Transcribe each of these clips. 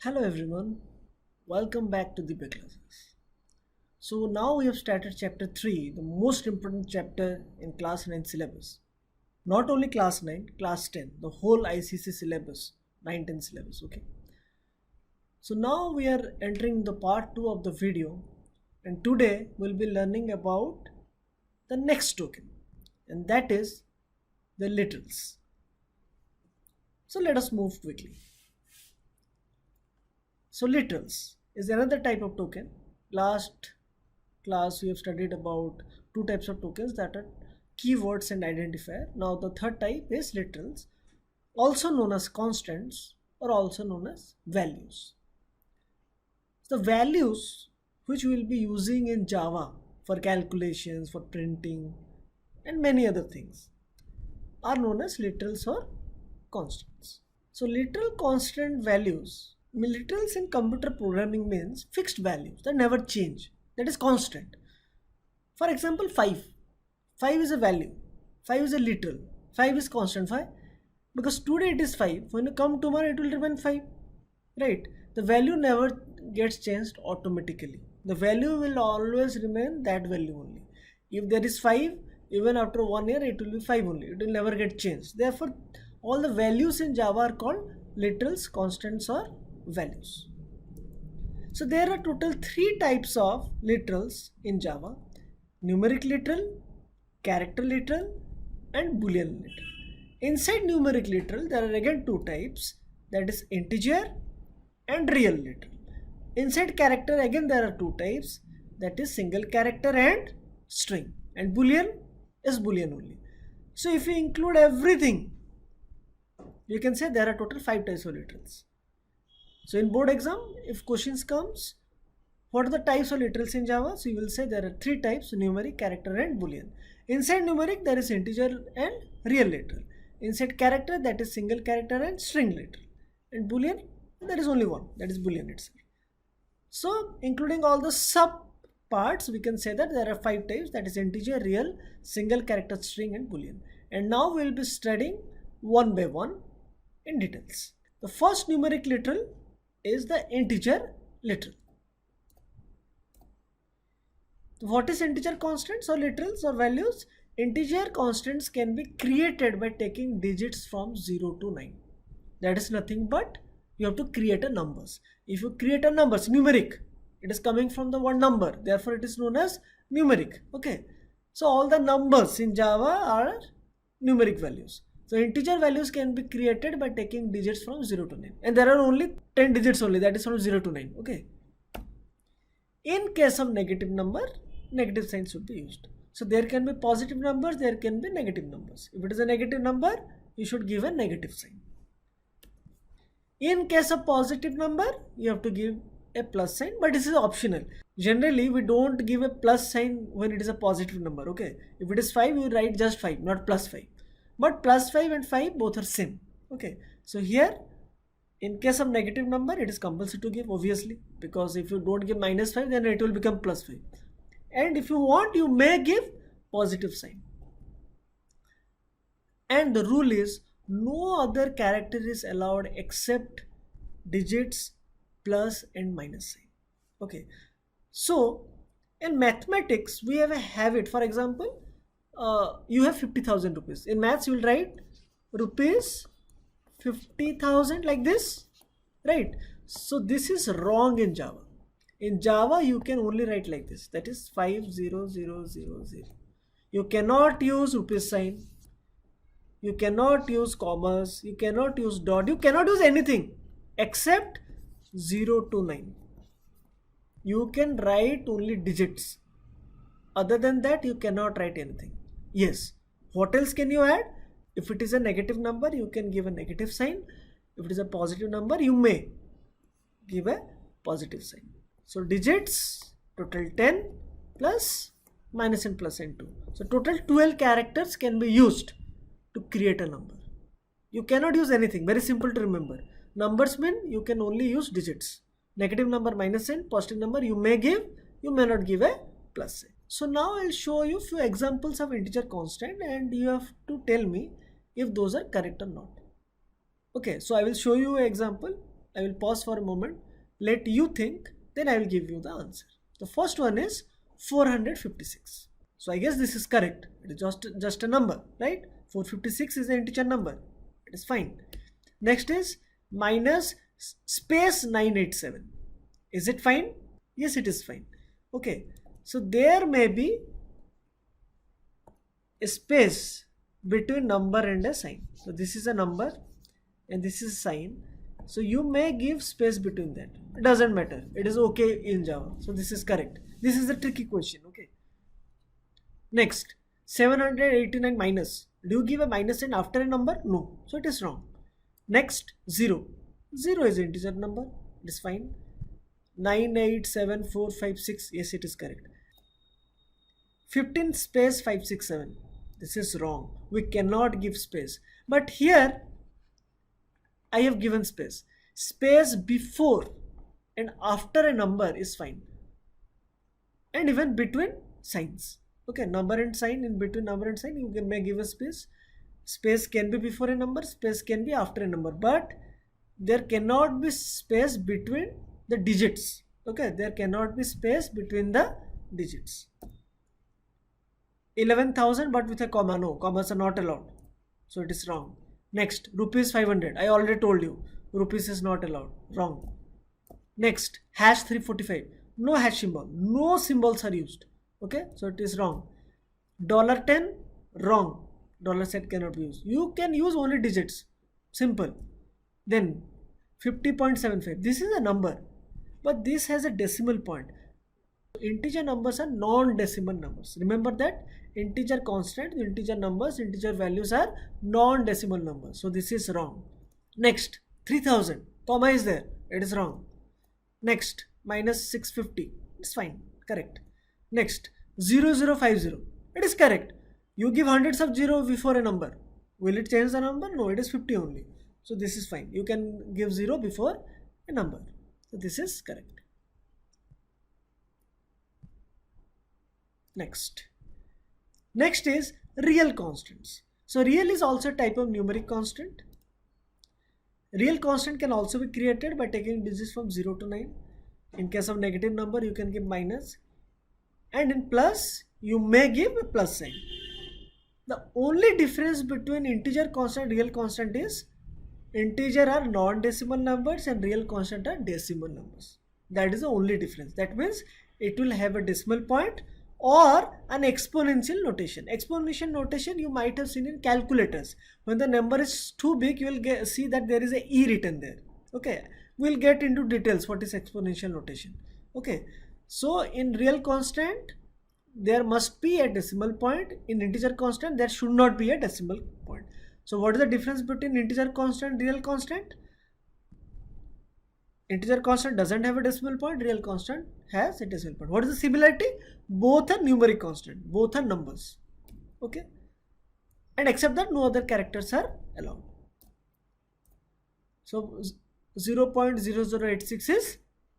Hello everyone, welcome back to the Big Classes. So now we have started chapter 3, the most important chapter in class 9 syllabus. Not only class 9, class 10, the whole ICC syllabus, 9-10 syllabus, okay. So now we are entering the part 2 of the video, and today we'll be learning about the next token, and that is the literals. So let us move quickly. So literals is another type of token. Last class we have studied about two types of tokens, that are keywords and identifier. Now the third type is literals, also known as constants or also known as values. The values which we will be using in Java for calculations, for printing and many other things are known as literals or constants. So literal constant values, literals in computer programming means fixed values that never change, that is constant. For example, 5. 5 is a value. 5 is a literal. 5 is constant. 5. Because today it is 5. When you come tomorrow, it will remain 5. Right? The value never gets changed automatically. The value will always remain that value only. If there is 5, even after 1 year, it will be 5 only. It will never get changed. Therefore, all the values in Java are called literals, constants, or values. So there are total 3 types of literals in Java: numeric literal, character literal, and boolean literal. Inside numeric literal, there are again 2 types, that is integer and real literal. Inside character, again there are 2 types, that is single character and string, and boolean is boolean only. So if you include everything, you can say there are total 5 types of literals. So in board exam, if questions comes, what are the types of literals in Java? So you will say there are 3 types: numeric, character, and boolean. Inside numeric, there is integer and real literal. Inside character, that is single character and string literal. And boolean, there is only one, that is boolean itself. So including all the sub parts, we can say that there are 5 types, that is integer, real, single character, string, and boolean. And now we will be studying one by one in details. The first numeric literal is the integer literal. What is integer constants or literals or values? Integer constants can be created by taking digits from 0 to 9. That is nothing but you have to create a numbers. If you create a numbers, numeric, it is coming from the one number, therefore it is known as numeric. Okay, so all the numbers in Java are numeric values. So integer values can be created by taking digits from 0 to 9, and there are only 10 digits only, that is from 0 to 9. Okay, in case of negative number, negative sign should be used. So there can be positive numbers, there can be negative numbers. If it is a negative number, you should give a negative sign. In case of positive number, you have to give a plus sign, but this is optional. Generally, we don't give a plus sign when it is a positive number. Okay, if it is 5, you write just 5, not plus 5. But plus 5 and 5 both are same. Okay, so here in case of negative number, it is compulsory to give, obviously, because if you don't give minus 5, then it will become plus 5. And if you want, you may give positive sign. And the rule is no other character is allowed except digits, plus and minus sign. Okay, so in mathematics we have a habit. For example, you have 50,000 rupees. In maths you will write rupees 50,000 like this, right? So this is wrong in Java. In Java you can only write like this, that is 50000. You cannot use rupees sign, you cannot use commas, you cannot use dot, you cannot use anything except 0 to 9. You can write only digits. Other than that, you cannot write anything. Yes. What else can you add? If it is a negative number, you can give a negative sign. If it is a positive number, you may give a positive sign. So digits, total 10, plus, minus and plus and 2. So total 12 characters can be used to create a number. You cannot use anything. Very simple to remember. Numbers mean you can only use digits. Negative number, minus sign, positive number, you may give, you may not give a plus sign. So now I'll show you few examples of integer constant, and you have to tell me if those are correct or not. Okay, so I will show you an example. I will pause for a moment, let you think, then I will give you the answer. The first one is 456. So I guess this is correct. It is just a number, right? 456 is an integer number. It is fine. Next is minus space 987. Is it fine? Yes, it is fine. Okay. So there may be a space between number and a sign. So this is a number and this is a sign. So you may give space between that. It doesn't matter. It is okay in Java. So this is correct. This is a tricky question. Okay. Next, 789 minus. Do you give a minus sign after a number? No. So it is wrong. Next, 0. 0 is an integer number. It is fine. 987,456. Yes, it is correct. 15 space 567. This is wrong. We cannot give space. But here, I have given space. Space before and after a number is fine. And even between signs. Okay, number and sign, in between number and sign, you may give a space. Space can be before a number, space can be after a number. But there cannot be space between the digits. Okay, there cannot be space between the digits. 11,000 but with a comma. No, commas are not allowed. So it is wrong. Next, rupees 500. I already told you. Rupees is not allowed. Wrong. Next, hash 345. No hash symbol. No symbols are used. Okay, so it is wrong. $10. Wrong. Dollar set cannot be used. You can use only digits. Simple. Then 50.75. This is a number. But this has a decimal point. Integer numbers are non-decimal numbers. Remember that? Integer constant, integer numbers, integer values are non-decimal numbers. So this is wrong. Next, 3000. Comma is there. It is wrong. Next, minus 650. It's fine. Correct. Next, 0050. It is correct. You give hundreds of 0 before a number. Will it change the number? No, it is 50 only. So this is fine. You can give 0 before a number. So this is correct. Next is real constants. So real is also a type of numeric constant. Real constant can also be created by taking digits from 0 to 9. In case of negative number, you can give minus. And in plus, you may give a plus sign. The only difference between integer constant and real constant is integer are non-decimal numbers and real constant are decimal numbers. That is the only difference. That means it will have a decimal point or an exponential notation. Exponential notation you might have seen in calculators. When the number is too big, you will see that there is a e written there. Okay, we'll get into details what is exponential notation. Okay, so in real constant there must be a decimal point. In integer constant there should not be a decimal point. So what is the difference between integer constant and real constant? Integer constant doesn't have a decimal point, real constant has a decimal point. What is the similarity? Both are numeric constant, both are numbers. Okay, and except that no other characters are allowed. So 0.0086 is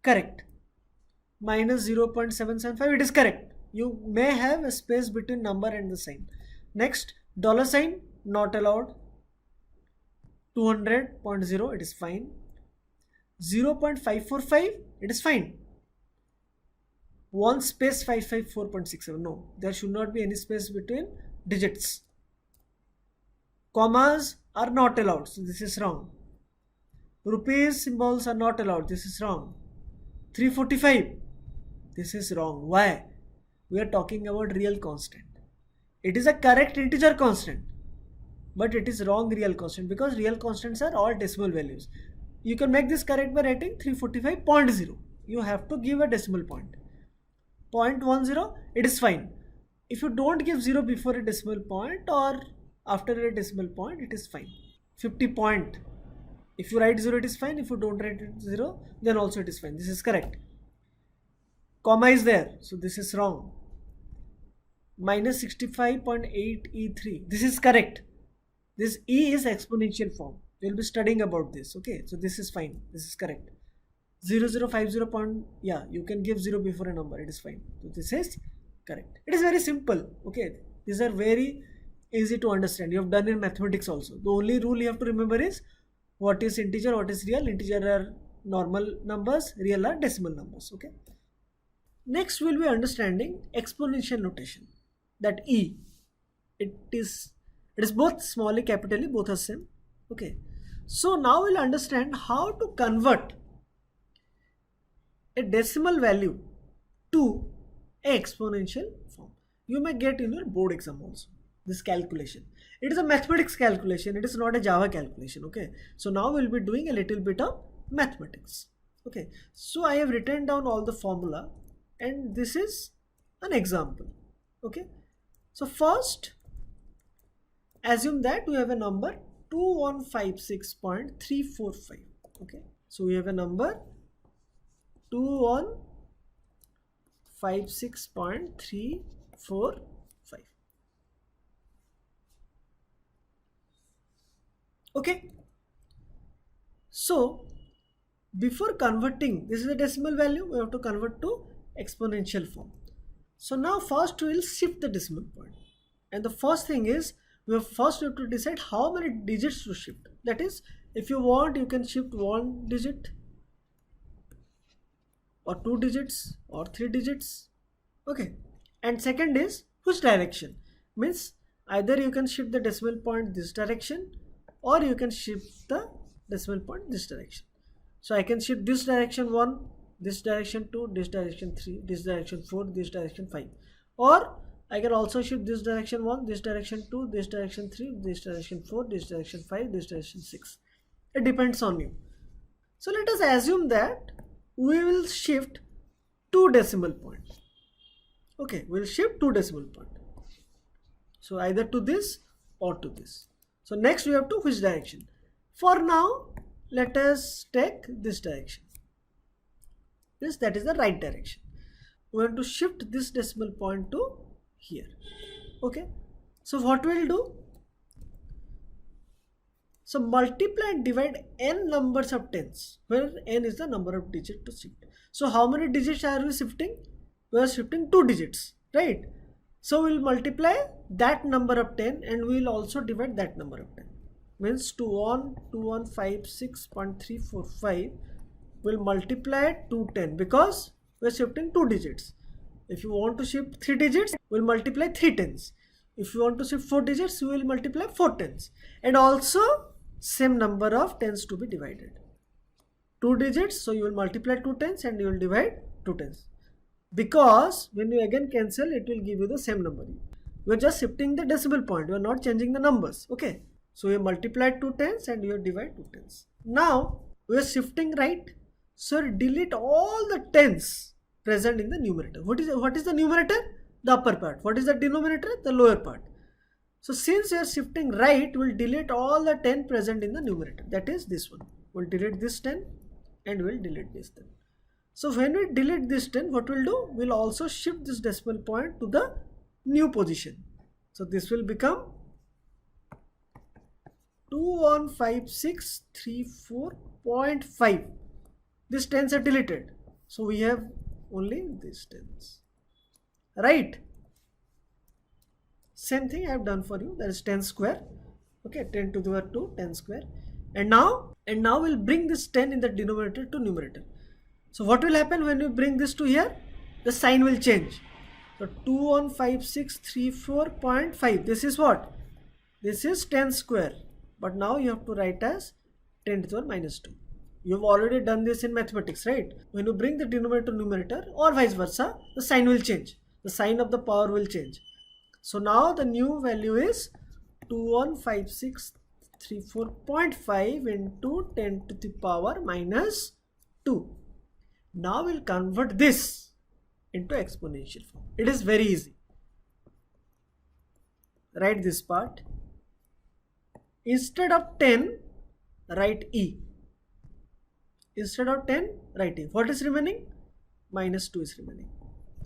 correct. Minus 0.775, it is correct. You may have a space between number and the sign. Next, dollar sign not allowed. 200.0, it is fine. 0.545, it is fine. 1 space 554.67, no, there should not be any space between digits. Commas are not allowed, so this is wrong. Rupees symbols are not allowed, this is wrong. 345, this is wrong. Why? We are talking about real constant. It is a correct integer constant, but it is wrong real constant because real constants are all decimal values. You can make this correct by writing 345.0. You have to give a decimal point. 0.10, it is fine. If you don't give 0 before a decimal point or after a decimal point, it is fine. 50 point. If you write 0, it is fine. If you don't write 0, then also it is fine. This is correct. Comma is there, so this is wrong. Minus 65.8E3. This is correct. This E is exponential form. We will be studying about this. Okay, so this is fine. This is correct. 0050 point, yeah, you can give 0 before a number. It is fine. So this is correct. It is very simple. Okay, these are very easy to understand. You have done in mathematics also. The only rule you have to remember is what is integer, what is real. Integer are normal numbers, real are decimal numbers. Okay. Next we'll be understanding exponential notation, that E. It is both small e, capital E, both are same. Okay. So now we'll understand how to convert a decimal value to a exponential form. You may get in your board exam also this calculation. It is a mathematics calculation, it is not a Java calculation. Okay, so now we'll be doing a little bit of mathematics. Okay, so I have written down all the formula and this is an example. Okay, so first assume that we have a number 2156.345. okay, so we have a number 2156.345. Okay, so before converting, this is a decimal value, we have to convert to exponential form. So now first we will shift the decimal point, and the first thing is we have to decide how many digits to shift. That is, if you want, you can shift 1 digit or 2 digits or 3 digits. Okay, and second is which direction, means either you can shift the decimal point this direction or you can shift the decimal point this direction. So I can shift this direction 1, this direction 2, this direction 3, this direction 4, this direction 5, or I can also shift this direction 1, this direction 2, this direction 3, this direction 4, this direction 5, this direction 6. It depends on you. So let us assume that we will shift 2 decimal points. Okay, we'll shift 2 decimal points. So either to this or to this. So next we have to which direction. For now, let us take this direction. That is the right direction. We want to shift this decimal point to here. Okay. So what we'll do? So multiply and divide n numbers of tens, where n is the number of digits to shift. So how many digits are we shifting? We are shifting 2 digits, right? So we'll multiply that number of 10 and we'll also divide that number of 10. Means 2156.345 will multiply to 10 because we're shifting 2 digits. If you want to shift 3 digits, we'll multiply 3 tens. If you want to shift 4 digits, we will multiply 4 tens. And also same number of tens to be divided. 2 digits, so you will multiply 2 tens and you will divide 2 tens. Because when you again cancel, it will give you the same number. We are just shifting the decimal point. We are not changing the numbers. Okay. So we have multiplied 2 tens and you have divided 2 tens. Now we are shifting right. So delete all the tens present in the numerator. What is the numerator? The upper part. What is the denominator? The lower part. So since we are shifting right, we'll delete all the 10 present in the numerator. That is this one. We'll delete this 10 and we'll delete this 10. So when we delete this 10, what we'll do? We'll also shift this decimal point to the new position. So this will become 215634.5. These tens are deleted. So we have only these tens. Right? Same thing I have done for you. That is 10 square. Okay, 10 to the power 2, 10 square. And now we'll bring this 10 in the denominator to numerator. So what will happen when you bring this to here? The sign will change. So 215634.5. This is what? This is 10 square. But now you have to write as 10 to the power minus 2. You have already done this in mathematics, right? When you bring the denominator to numerator or vice versa, the sign will change. The sign of the power will change. So now the new value is 215634.5 into 10 to the power minus 2. Now we'll convert this into exponential form. It is very easy. Write this part. Instead of 10, write E. Instead of 10, write E. What is remaining? Minus 2 is remaining.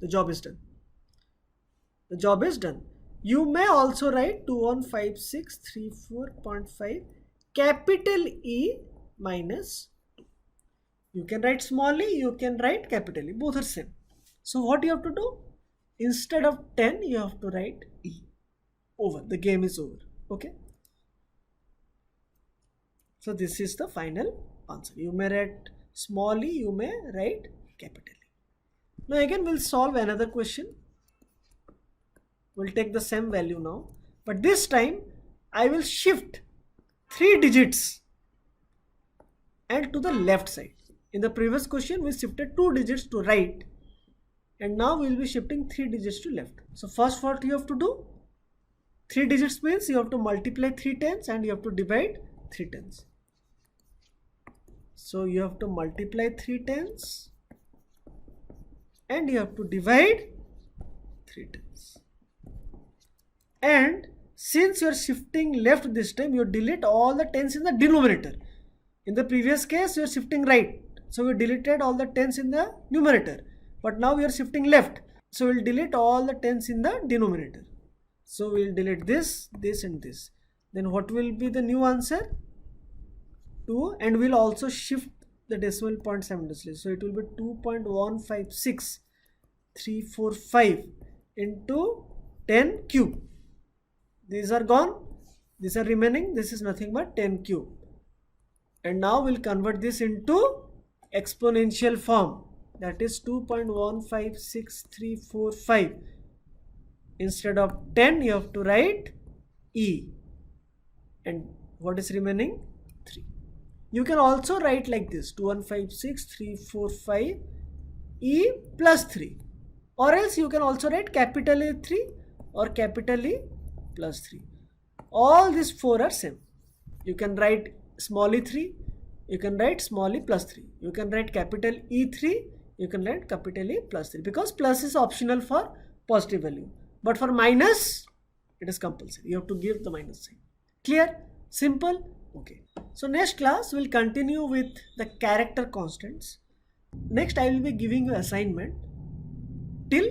The job is done. The job is done. You may also write 215634.5 capital E minus 2. You can write small e, you can write capital E. Both are same. So what you have to do? Instead of 10, you have to write E. Over. The game is over. Okay. So this is the final answer. You may write small e you may write capital E. Now again we'll solve another question. We'll take the same value now, but this time I will shift 3 digits and to the left side. In the previous question we shifted 2 digits to right, and now we will be shifting 3 digits to left. So first what you have to do, 3 digits means you have to multiply 3 tens and you have to divide 3 tens. So you have to multiply 3 tens and you have to divide 3 tens. And since you are shifting left this time, you delete all the tens in the denominator. In the previous case you are shifting right, so we deleted all the tens in the numerator. But now we are shifting left, so we'll delete all the tens in the denominator. So we'll delete this, this and this. Then what will be the new answer? 2, and we'll also shift the decimal point simultaneously. So it will be 2.156345 into 10 cube. These are gone, these are remaining, this is nothing but 10 cube. And now we'll convert this into exponential form, that is 2.156345. Instead of 10 you have to write e, and what is remaining? 3. You can also write like this, 2156345 e plus 3, or else you can also write capital E 3 or capital E plus 3. All these 4 are same. You can write small e3, you can write small e plus 3, you can write capital E3, you can write capital E plus 3, because plus is optional for positive value, but for minus it is compulsory. You have to give the minus sign. Clear? Simple? Okay. So next class we'll continue with the character constants. Next I will be giving you assignment till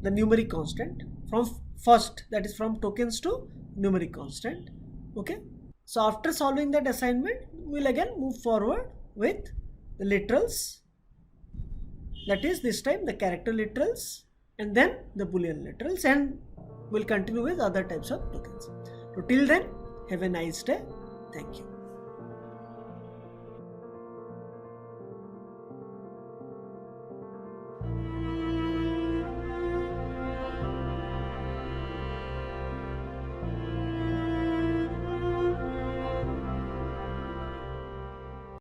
the numeric constant, from first, that is from tokens to numeric constant. Okay. So after solving that assignment, we'll again move forward with the literals, that is this time the character literals and then the boolean literals, and we'll continue with other types of tokens. So till then, have a nice day. Thank you.